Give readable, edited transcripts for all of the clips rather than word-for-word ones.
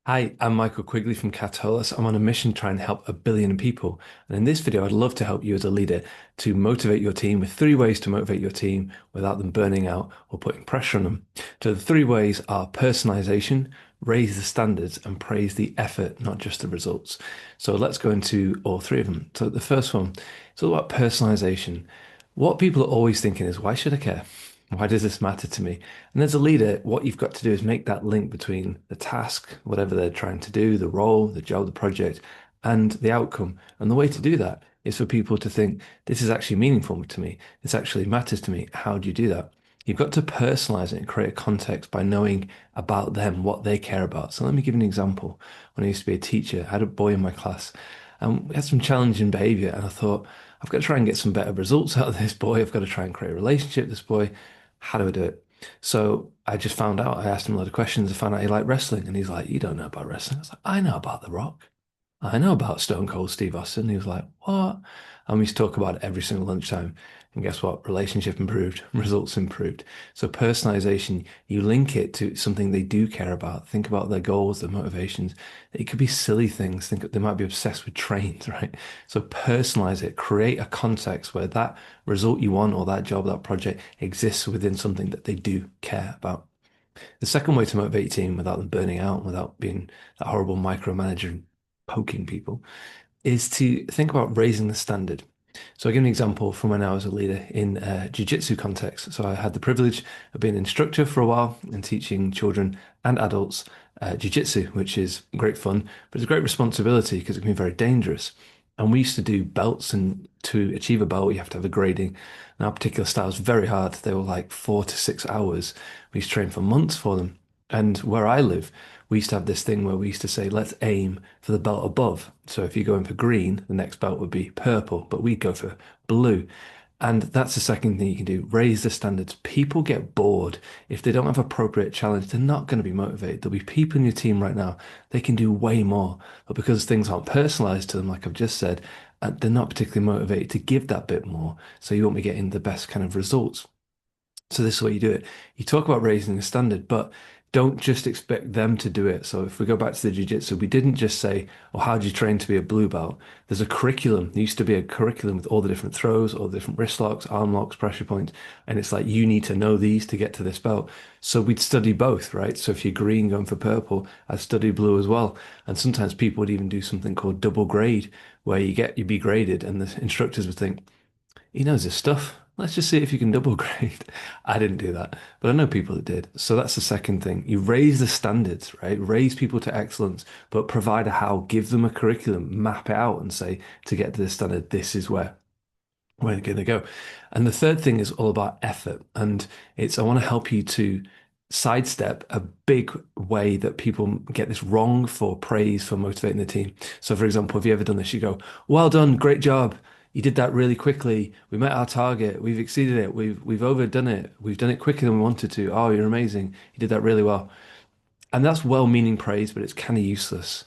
Hi, I'm Michael Quigley from Catalyst. I'm on a mission to try and help 1 billion people. And in this video, I'd love to help you as a leader to motivate your team with 3 ways to motivate your team without them burning out or putting pressure on them. So the 3 ways are personalization, raise the standards, and praise the effort, not just the results. So let's go into all three of them. So the first one, it's all about personalization. What people are always thinking is, why should I care? Why does this matter to me? And as a leader, what you've got to do is make that link between the task, whatever they're trying to do, the role, the job, the project, and the outcome. And the way to do that is for people to think, this is actually meaningful to me. This actually matters to me. How do you do that? You've got to personalize it and create a context by knowing about them, what they care about. So let me give you an example. When I used to be a teacher, I had a boy in my class and we had some challenging behavior. And I thought, I've got to try and get some better results out of this boy. I've got to try and create a relationship with this boy. How do I do it? So I just found out. I asked him a lot of questions. I found out he liked wrestling, and he's like, "You don't know about wrestling." I was like, "I know about The Rock. I know about Stone Cold Steve Austin." He was like, "What?" And we used to talk about it every single lunchtime. And guess what? Relationship improved, results improved. So personalization, you link it to something they do care about. Think about their goals, their motivations. It could be silly things. Think they might be obsessed with trains, right? So personalize it, create a context where that result you want or that job, that project exists within something that they do care about. The second way to motivate your team without them burning out, without being that horrible micromanager and poking people, is to think about raising the standard. So I'll give an example from when I was a leader in a jiu-jitsu context. So I had the privilege of being an instructor for a while and teaching children and adults jiu-jitsu, which is great fun, but it's a great responsibility because it can be very dangerous. And we used to do belts, and to achieve a belt, you have to have a grading. And our particular style is very hard. They were like 4 to 6 hours. We used to train for months for them. And where I live, we used to have this thing where we used to say, let's aim for the belt above. So if you're going for green, the next belt would be purple, but we'd go for blue. And that's the second thing you can do. Raise the standards. People get bored. If they don't have appropriate challenge, they're not going to be motivated. There'll be people in your team right now, they can do way more. But because things aren't personalized to them, like I've just said, they're not particularly motivated to give that bit more. So you won't be getting the best kind of results. So this is what you do it. You talk about raising the standard, but don't just expect them to do it. So if we go back to the jiu-jitsu, we didn't just say, "Oh, how do you train to be a blue belt?" There's a curriculum. There used to be a curriculum with all the different throws, all the different wrist locks, arm locks, pressure points, and it's like you need to know these to get to this belt. So we'd study both, right? So if you're green going for purple, I'd study blue as well. And sometimes people would even do something called double grade, where you'd be graded, and the instructors would think, he knows his stuff. Let's just see if you can double grade. I didn't do that, but I know people that did. So that's the second thing. You raise the standards, right? Raise people to excellence, but provide a how, give them a curriculum, map it out and say, to get to this standard, this is where we're going to go. And the third thing is all about effort. And I want to help you to sidestep a big way that people get this wrong for praise for motivating the team. So, for example, have you ever done this? You go, well done, great job. You did that really quickly. We met our target. We've exceeded it. We've overdone it. We've done it quicker than we wanted to. Oh, you're amazing. You did that really well. And that's well-meaning praise, but it's kind of useless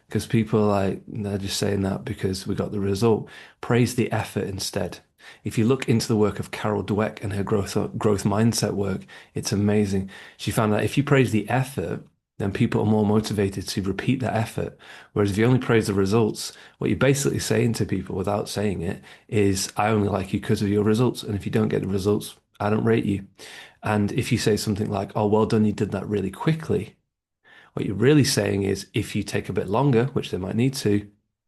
because people are like, they're just saying that because we got the result. Praise the effort instead. If you look into the work of Carol Dweck and her growth mindset work, it's amazing. She found that if you praise the effort, then people are more motivated to repeat that effort. Whereas if you only praise the results, what you're basically saying to people without saying it is, I only like you because of your results. And if you don't get the results, I don't rate you. And if you say something like, oh, well done, you did that really quickly, what you're really saying is if you take a bit longer, which they might need to,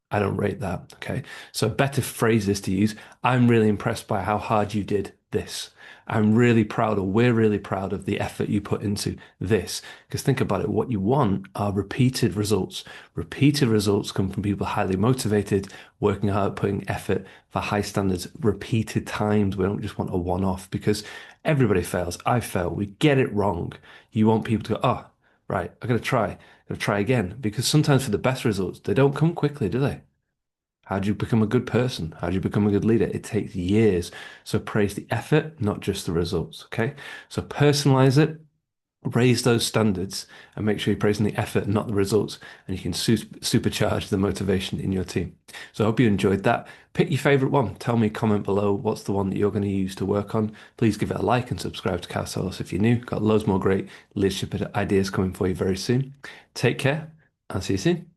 I don't rate that. Okay. So a better phrase is to use, I'm really impressed by how hard you did this. I'm really proud, or we're really proud of the effort you put into this. Because think about it, what you want are repeated results. Repeated results come from people highly motivated, working hard, putting effort for high standards, repeated times. We don't just want a one-off because everybody fails. I fail. We get it wrong. You want people to go, oh, right, I'm gonna try again. Because sometimes for the best results, they don't come quickly, do they? How do you become a good person? How do you become a good leader? It takes years. So praise the effort, not just the results. Okay. So personalize it, raise those standards, and make sure you're praising the effort, not the results. And you can supercharge the motivation in your team. So I hope you enjoyed that. Pick your favorite one. Tell me, comment below what's the one that you're going to use to work on. Please give it a like and subscribe to Cast if you're new. Got loads more great leadership ideas coming for you very soon. Take care. I'll see you soon.